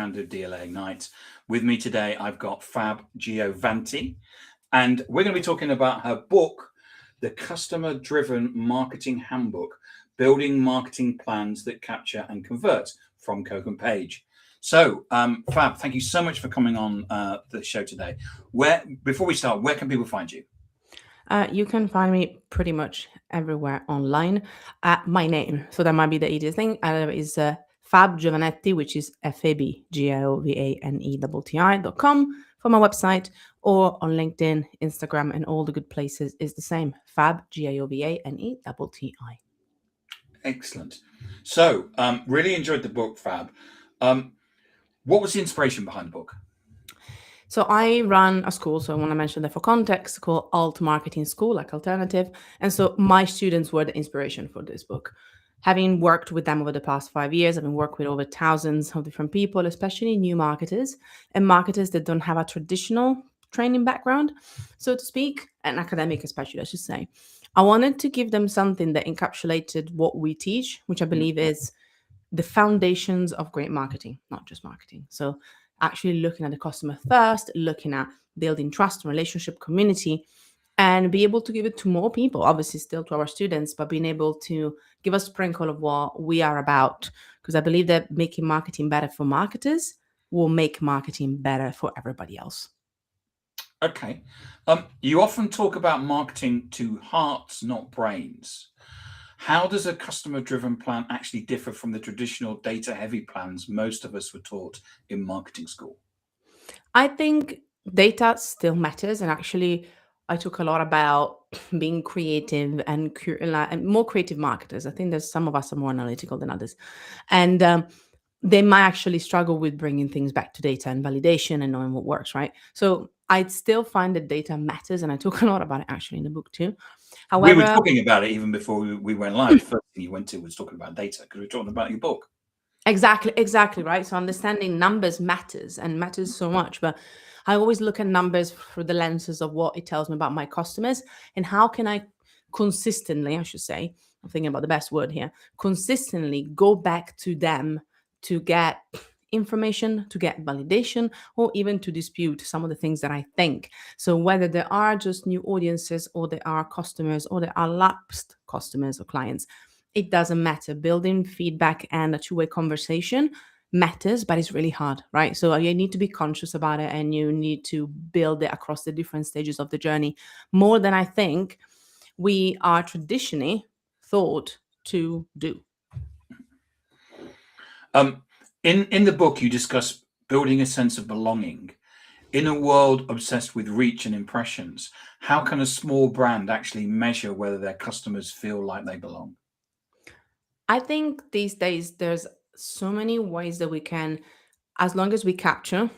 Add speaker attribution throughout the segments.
Speaker 1: co-founder of DLA Ignite. With me today, I've got Fab Giovanetti, and we're going to be talking about her book, The Customer-Driven Marketing Handbook, Building Marketing Plans That Capture and Convert, from Coke and Page. So, Fab, thank you so much for coming on the show today. Before we start, where can people find you?
Speaker 2: You can find me pretty much everywhere online at my name. So that might be the easiest thing. Is Fab Giovanetti, which is FabGiovanetti.com for my website, or on LinkedIn, Instagram, and all the good places is the same. Fab Giovanetti.
Speaker 1: Excellent. So, really enjoyed the book, Fab. What was the inspiration behind the book?
Speaker 2: So I run a school, so I want to mention that for context, called Alt Marketing School, like alternative. And so my students were the inspiration for this book. Having worked with them over the past 5 years, I've been working with over thousands of different people, especially new marketers and marketers that don't have a traditional training background, so to speak, and academic especially, I should say. I wanted to give them something that encapsulated what we teach, which I believe is the foundations of great marketing, not just marketing. So actually looking at the customer first, looking at building trust, relationship, community, and be able to give it to more people, obviously still to our students, but being able to give a sprinkle of what we are about. Because I believe that making marketing better for marketers will make marketing better for everybody else.
Speaker 1: Okay. You often talk about marketing to hearts, not brains. How does a customer-driven plan actually differ from the traditional data-heavy plans most of us were taught in marketing school?
Speaker 2: I think data still matters. And actually, I talk a lot about being creative and more creative marketers. I think there's some of us are more analytical than others. And they might actually struggle with bringing things back to data and validation and knowing what works, right? So I still find that data matters. And I talk a lot about it actually in the book too.
Speaker 1: We were
Speaker 2: However,
Speaker 1: talking about it even before we went live. The first thing you went to was talking about data, because we were talking about your book.
Speaker 2: exactly, right? So understanding numbers matters and matters so much. But I always look at numbers through the lenses of what it tells me about my customers and how can I consistently, I should say, I'm thinking about the best word here, consistently go back to them to get information, to get validation, or even to dispute some of the things that I think. So whether there are just new audiences or there are customers or there are lapsed customers or clients, it doesn't matter. Building feedback and a two-way conversation matters, but it's really hard, right? So you need to be conscious about it and you need to build it across the different stages of the journey more than I think we are traditionally thought to do.
Speaker 1: In the book, you discuss building a sense of belonging. In a world obsessed with reach and impressions, how can a small brand actually measure whether their customers feel like they belong?
Speaker 2: I think these days there's so many ways that we can, as long as we capture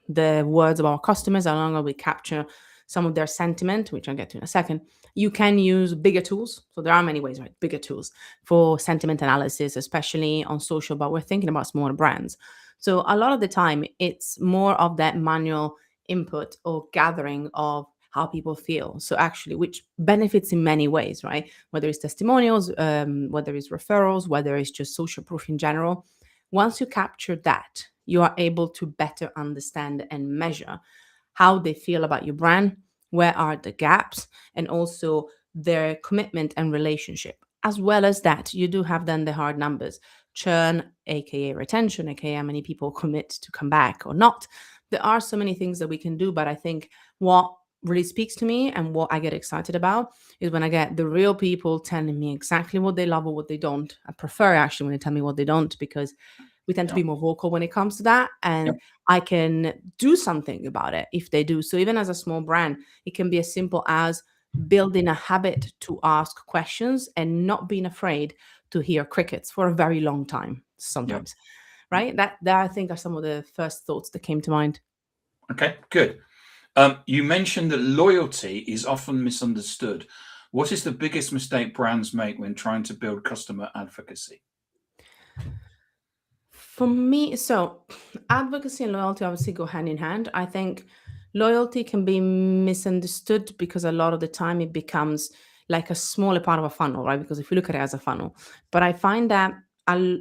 Speaker 2: the words of our customers, as long as we capture some of their sentiment, which I'll get to in a second, you can use bigger tools. So there are many ways, right? Bigger tools for sentiment analysis, especially on social, but we're thinking about smaller brands. So a lot of the time, it's more of that manual input or gathering of how people feel. So actually, which benefits in many ways, right? Whether it's testimonials, whether it's referrals, whether it's just social proof in general. Once you capture that, you are able to better understand and measure how they feel about your brand, where are the gaps, and also their commitment and relationship. As well as that, you do have then the hard numbers, churn, aka retention, aka how many people commit to come back or not. There are so many things that we can do, but I think what really speaks to me and what I get excited about is when I get the real people telling me exactly what they love or what they don't. I prefer actually when they tell me what they don't, because we tend to be more vocal when it comes to that. And I can do something about it if they do. So even as a small brand, it can be as simple as building a habit to ask questions and not being afraid to hear crickets for a very long time sometimes. Right? That I think are some of the first thoughts that came to mind.
Speaker 1: Okay, good. You mentioned that loyalty is often misunderstood. What is the biggest mistake brands make when trying to build customer advocacy?
Speaker 2: For me, so advocacy and loyalty obviously go hand in hand. I think loyalty can be misunderstood because a lot of the time it becomes like a smaller part of a funnel, right? Because if you look at it as a funnel, but I find that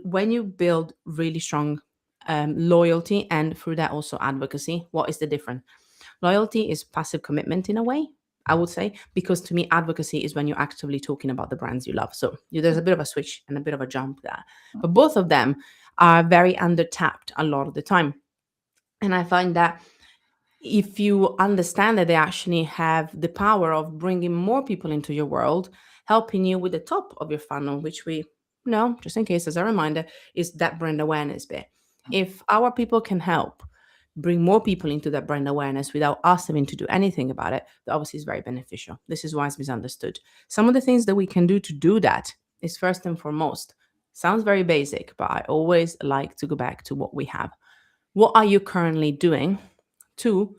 Speaker 2: when you build really strong loyalty, and through that also advocacy. What is the difference? Loyalty is passive commitment in a way, I would say, because to me, advocacy is when you're actively talking about the brands you love. So there's a bit of a switch and a bit of a jump there. But both of them are very under tapped a lot of the time. And I find that if you understand that they actually have the power of bringing more people into your world, helping you with the top of your funnel, which we know, just in case as a reminder, is that brand awareness bit. If our people can help bring more people into that brand awareness without us having to do anything about it, that obviously is very beneficial. This is why it's misunderstood. Some of the things that we can do that is first and foremost, sounds very basic, but I always like to go back to what we have. What are you currently doing to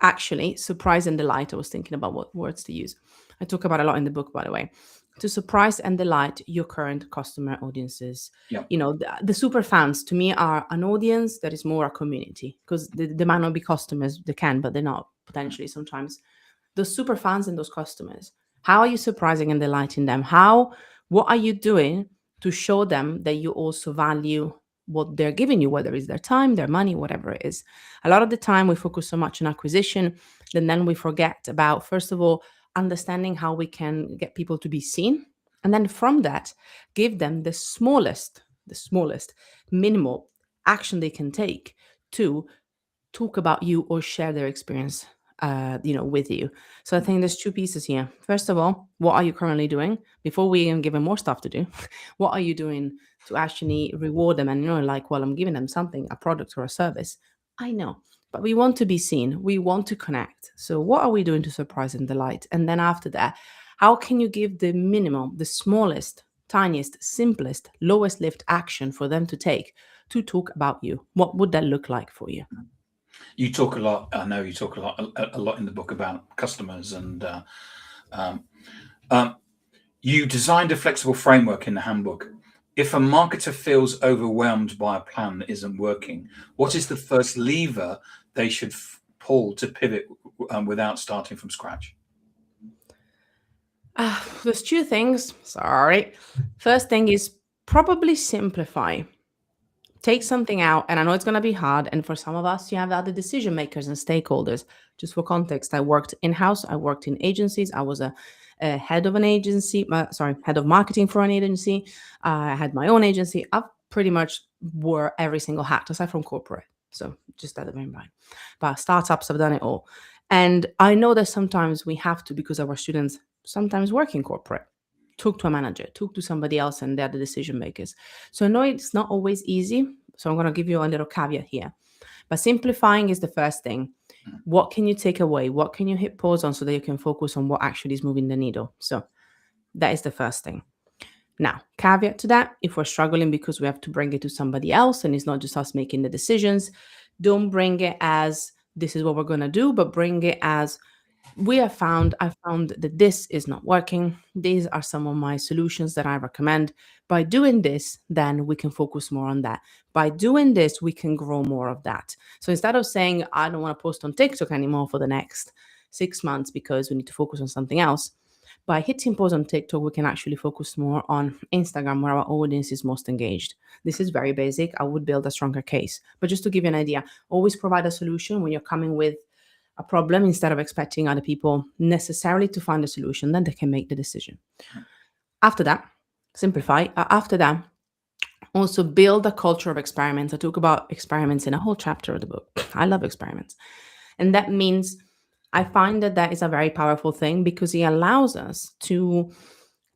Speaker 2: actually surprise and delight? I was thinking about what words to use. I talk about a lot in the book, by the way. To surprise and delight your current customer audiences.
Speaker 1: Yeah.
Speaker 2: You know, the super fans to me are an audience that is more a community, because they might not be customers. They can, but they're not potentially sometimes. Those super fans and those customers, how are you surprising and delighting them? What are you doing to show them that you also value what they're giving you, whether it's their time, their money, whatever it is? A lot of the time we focus so much on acquisition, then we forget about, first of all, understanding how we can get people to be seen. And then from that, give them the smallest minimal action they can take to talk about you or share their experience with you. So I think there's two pieces here. First of all, what are you currently doing before we even give them more stuff to do? What are you doing to actually reward them? And like, well, I'm giving them something, a product or a service. I know, but we want to be seen. We want to connect. So what are we doing to surprise and delight? And then after that, how can you give the minimum, the smallest, tiniest, simplest, lowest lift action for them to take to talk about you? What would that look like for you?
Speaker 1: You talk a lot. I know you talk a lot in the book about customers, and um, um, you designed a flexible framework in the handbook. If a marketer feels overwhelmed by a plan that isn't working, what is the first lever they should pull to pivot without starting from scratch?
Speaker 2: There's two things. Sorry. First thing is probably simplify. Take something out, and I know it's going to be hard. And for some of us, you have other decision makers and stakeholders. Just for context, I worked in house, I worked in agencies, I was a head of an agency, head of marketing for an agency. I had my own agency. I've pretty much wore every single hat aside from corporate. So just that in mind. But startups, I've done it all. And I know that sometimes we have to, because our students sometimes work in corporate, talk to a manager, talk to somebody else, and they're the decision makers. So I know it's not always easy. So I'm going to give you a little caveat here. But simplifying is the first thing. What can you take away? What can you hit pause on so that you can focus on what actually is moving the needle? So that is the first thing. Now, caveat to that, if we're struggling because we have to bring it to somebody else and it's not just us making the decisions, don't bring it as this is what we're going to do, but bring it as I found that this is not working. These are some of my solutions that I recommend. By doing this, then we can focus more on that. By doing this, we can grow more of that. So instead of saying, I don't want to post on TikTok anymore for the next 6 months because we need to focus on something else, by hitting pause on TikTok, we can actually focus more on Instagram, where our audience is most engaged. This is very basic. I would build a stronger case. But just to give you an idea, always provide a solution when you're coming with a problem instead of expecting other people necessarily to find a solution. Then they can make the decision. After that, simplify. After that, also build a culture of experiments. I talk about experiments in a whole chapter of the book. I love experiments. And that means I find that is a very powerful thing because it allows us to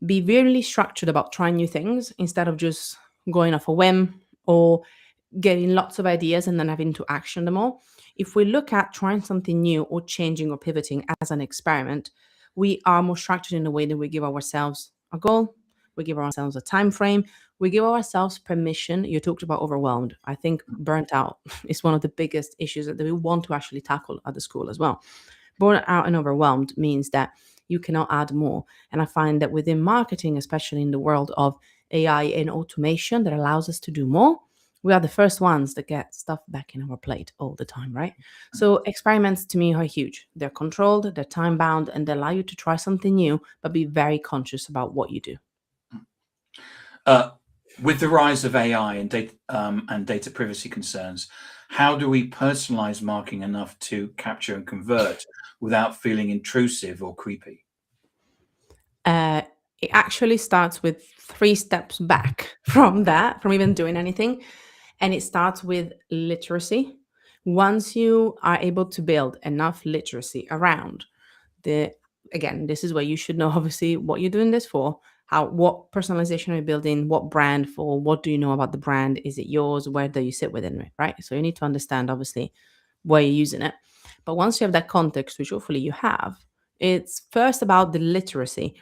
Speaker 2: be really structured about trying new things instead of just going off a whim or getting lots of ideas and then having to action them all. If we look at trying something new or changing or pivoting as an experiment, we are more structured in the way that we give ourselves a goal, we give ourselves a time frame, we give ourselves permission. You talked about overwhelmed. I think burnt out is one of the biggest issues that we want to actually tackle at the school as well. Burnt out and overwhelmed means that you cannot add more. And I find that within marketing, especially in the world of AI and automation that allows us to do more, we are the first ones that get stuff back in our plate all the time, right? So experiments to me are huge. They're controlled, they're time bound, and they allow you to try something new, but be very conscious about what you do.
Speaker 1: With the rise of AI and data privacy concerns, how do we personalize marketing enough to capture and convert without feeling intrusive or creepy?
Speaker 2: Uh, it actually starts with 3 steps back from that, from even doing anything. And it starts with literacy. Once you are able to build enough literacy around the, again, this is where you should know obviously what you're doing this for, how, what personalization are you building, what brand for, what do you know about the brand, is it yours, where do you sit within it, right? So you need to understand obviously where you're using it. But once you have that context, which hopefully you have, it's first about the literacy.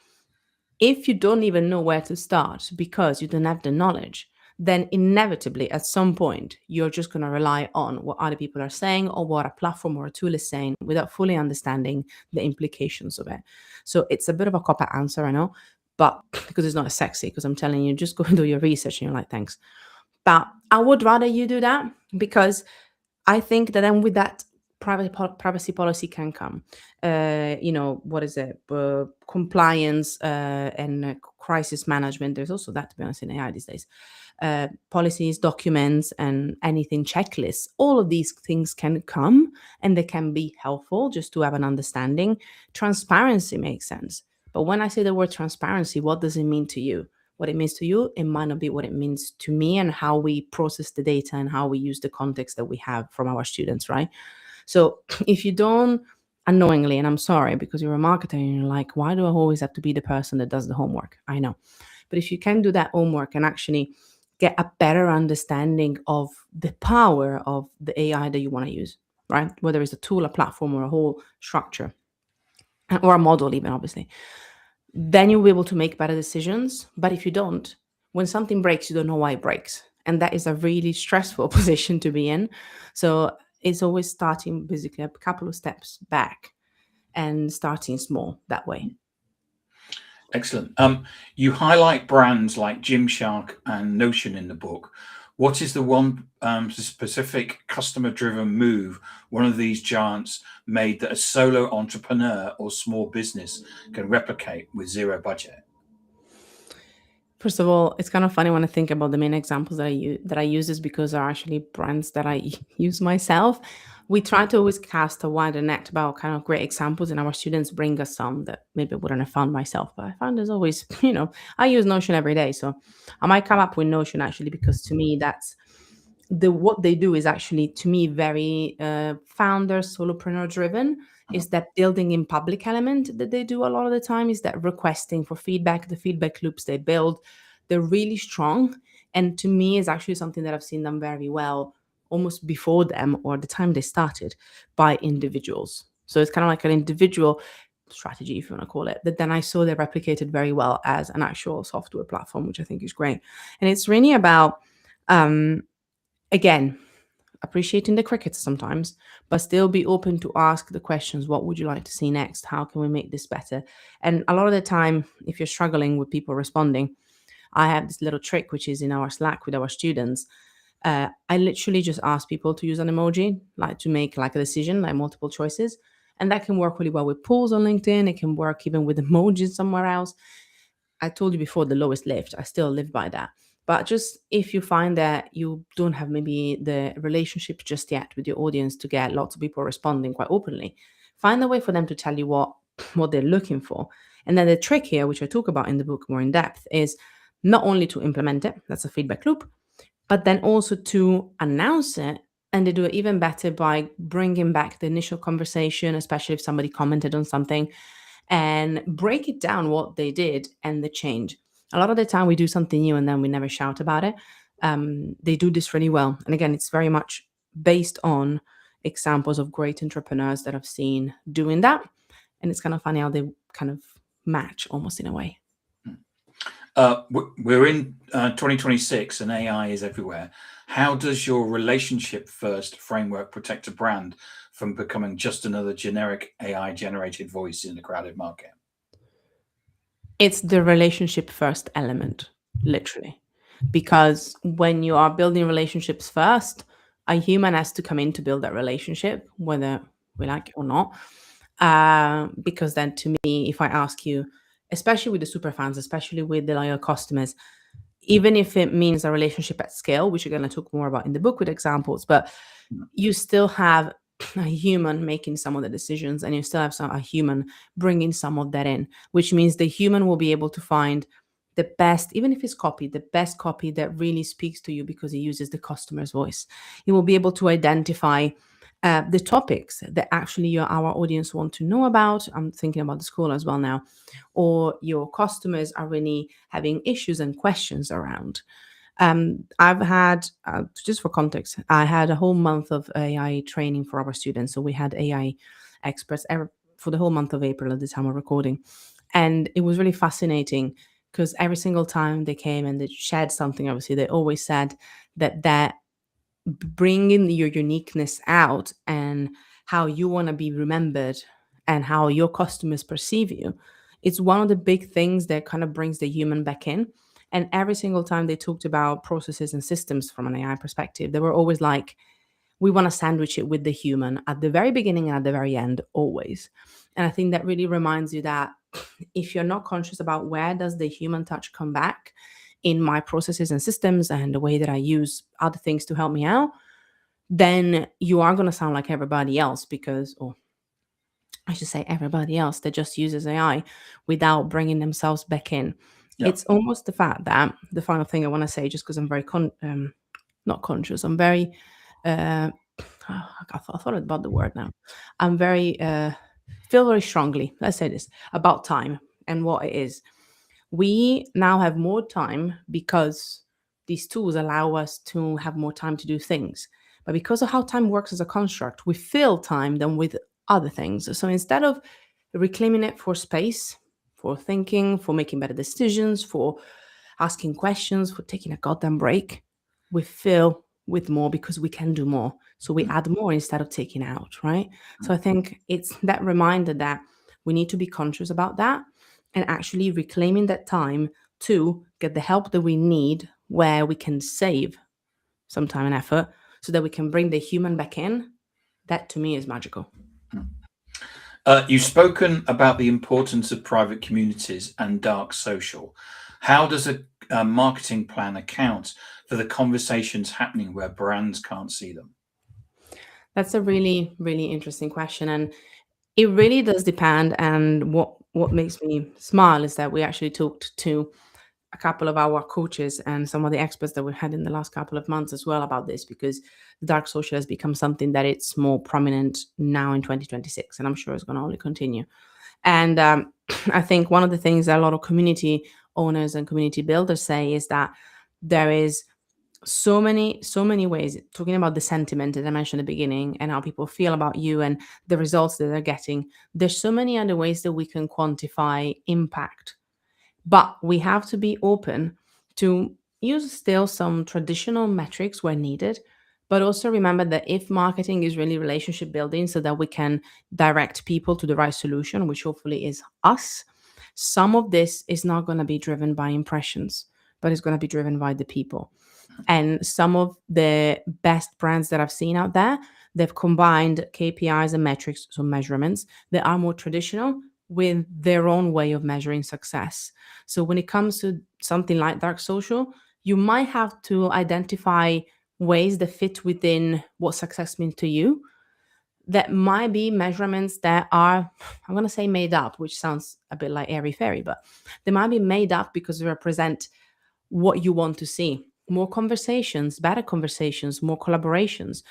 Speaker 2: If you don't even know where to start because you don't have the knowledge, then inevitably at some point you're just going to rely on what other people are saying or what a platform or a tool is saying without fully understanding the implications of it. So it's a bit of a cop out answer, I know, but because it's not as sexy, because I'm telling you, just go and do your research and you're like, thanks. But I would rather you do that, because I think that then with that privacy policy can come, what is it? Compliance and crisis management. There's also that, to be honest, in AI these days. Policies, documents, and anything checklists. All of these things can come and they can be helpful just to have an understanding. Transparency makes sense. But when I say the word transparency, what does it mean to you? What it means to you, it might not be what it means to me, and how we process the data and how we use the context that we have from our students, right? So if you don't unknowingly, and I'm sorry because you're a marketer and you're like, why do I always have to be the person that does the homework? I know. But if you can do that homework and actually get a better understanding of the power of the AI that you want to use, right? Whether it's a tool, a platform, or a whole structure, or a model, even obviously, then you'll be able to make better decisions. But if you don't, when something breaks, you don't know why it breaks. And that is a really stressful position to be in. So it's always starting basically a couple of steps back and starting small that way.
Speaker 1: Excellent. You highlight brands like Gymshark and Notion in the book. What is the one specific customer-driven move one of these giants made that a solo entrepreneur or small business can replicate with zero budget?
Speaker 2: First of all, it's kind of funny when I think about the main examples that I use is because are actually brands that I use myself. We try to always cast a wider net about kind of great examples, and our students bring us some that maybe I wouldn't have found myself. But I found there's always, I use Notion every day, so I might come up with Notion actually because to me that's the what they do is actually to me very founder solopreneur driven.
Speaker 1: Mhm.
Speaker 2: Is that building in public element that they do a lot of the time, is that requesting for feedback, the feedback loops they build, they're really strong. And to me is actually something that I've seen them very well almost before them or the time they started by individuals. So it's kind of like an individual strategy, if you want to call it, that then I saw they replicated very well as an actual software platform, which I think is great. And it's really about um again, appreciating the crickets sometimes, but still be open to ask the questions. What would you like to see next? How can we make this better? And a lot of the time, if you're struggling with people responding, I have this little trick, which is in our Slack with our students. I literally just ask people to use an emoji, like to make like a decision, like multiple choices. And that can work really well with polls on LinkedIn. It can work even with emojis somewhere else. I told you before the lowest lift. I still live by that. But just if you find that you don't have maybe the relationship just yet with your audience to get lots of people responding quite openly, find a way for them to tell you what they're looking for. And then the trick here, which I talk about in the book more in depth, is not only to implement it, that's a feedback loop, but then also to announce it. And they do it even better by bringing back the initial conversation, especially if somebody commented on something, and break it down what they did and the change. A lot of the time we do something new and then we never shout about it. They do this really well. And again, it's very much based on examples of great entrepreneurs that I've seen doing that. And it's kind of funny how they kind of match almost in a way.
Speaker 1: We're in 2026 and AI is everywhere. How does your relationship first framework protect a brand from becoming just another generic AI generated voice in a crowded market?
Speaker 2: It's the relationship first element, literally. Because when you are building relationships first, a human has to come in to build that relationship, whether we like it or not. Because then, to me, if I ask you, especially with the super fans, especially with the loyal customers, even if it means a relationship at scale, which you're going to talk more about in the book with examples, but you still have a human making some of the decisions, and you still have a human bringing some of that in, which means the human will be able to find the best, even if it's copy, the best copy that really speaks to you because it uses the customer's voice. It will be able to identify the topics that actually our audience want to know about. I'm thinking about the school as well now, or your customers are really having issues and questions around. I've had, just for context, I had a whole month of AI training for our students. So we had AI experts for the whole month of April at the time of recording. And it was really fascinating because every single time they came and they shared something, obviously, they always said that bringing your uniqueness out and how you want to be remembered and how your customers perceive you, it's one of the big things that kind of brings the human back in. And every single time they talked about processes and systems from an AI perspective, they were always like, we want to sandwich it with the human at the very beginning and at the very end, always. And I think that really reminds you that if you're not conscious about where does the human touch come back in my processes and systems and the way that I use other things to help me out, then you are going to sound like everybody else because, or I should say everybody else that just uses AI without bringing themselves back in.
Speaker 1: Yeah.
Speaker 2: It's almost the fact that the final thing I want to say, just because I'm very not conscious, I'm very I thought about the word now. I'm very feel very strongly, let's say this, about time and what it is. We now have more time because these tools allow us to have more time to do things. But because of how time works as a construct, we fill time then with other things. So instead of reclaiming it for space, for thinking, for making better decisions, for asking questions, for taking a goddamn break, we fill with more because we can do more. So we add more instead of taking out, right? So I think it's that reminder that we need to be conscious about that and actually reclaiming that time to get the help that we need where we can save some time and effort so that we can bring the human back in. That to me is magical.
Speaker 1: You've spoken about the importance of private communities and dark social. How does a marketing plan account for the conversations happening where brands can't see them?
Speaker 2: That's a really, really interesting question. And it really does depend. And what makes me smile is that we actually talked to a couple of our coaches and some of the experts that we've had in the last couple of months as well about this, because the dark social has become something that it's more prominent now in 2026, and I'm sure it's going to only continue. And I think one of the things that a lot of community owners and community builders say is that there is so many ways, talking about the sentiment that I mentioned at the beginning and how people feel about you and the results that they're getting. There's so many other ways that we can quantify impact, but we have to be open to use still some traditional metrics where needed, but also remember that if marketing is really relationship building so that we can direct people to the right solution, which hopefully is us, some of this is not going to be driven by impressions, but it's going to be driven by the people. And some of the best brands that I've seen out there, they've combined KPIs and metrics, so measurements that are more traditional with their own way of measuring success. So when it comes to something like dark social, you might have to identify ways that fit within what success means to you. That might be measurements that are, I'm going to say made up, which sounds a bit like airy fairy, but they might be made up because they represent what you want to see. More conversations, better conversations, more collaborations,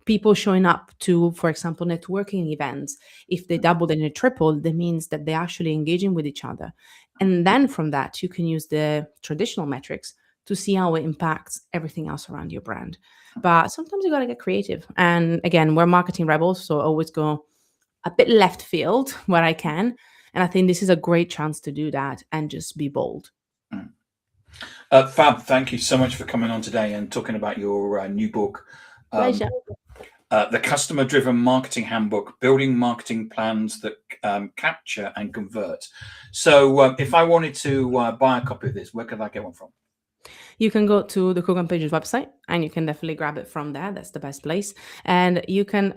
Speaker 2: people showing up to, for example, networking events. If they doubled and they tripled, that means that they're actually engaging with each other. And then from that, you can use the traditional metrics to see how it impacts everything else around your brand. But sometimes you got to get creative. And again, we're marketing rebels, so I always go a bit left field where I can. And I think this is a great chance to do that and just be bold.
Speaker 1: Fab, thank you so much for coming on today and talking about your new book,
Speaker 2: Pleasure.
Speaker 1: The Customer-Driven Marketing Handbook, Building Marketing Plans that Capture and Convert. So if I wanted to buy a copy of this, where could I get one from?
Speaker 2: You can go to the Cook and Pages website and you can definitely grab it from there. That's the best place. And you can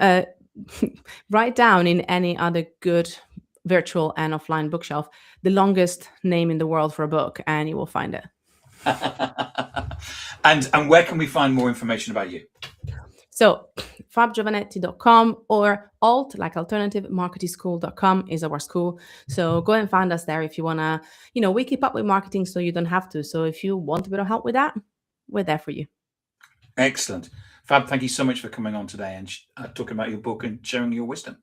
Speaker 2: write down in any other good virtual and offline bookshelf the longest name in the world for a book, and you will find it.
Speaker 1: And where can we find more information about you?
Speaker 2: So fabgiovanetti.com or like alternativemarketingschool.com is our school. So go and find us there if you want to, we keep up with marketing so you don't have to. So if you want a bit of help with that, we're there for you.
Speaker 1: Excellent. Fab, thank you so much for coming on today and talking about your book and sharing your wisdom.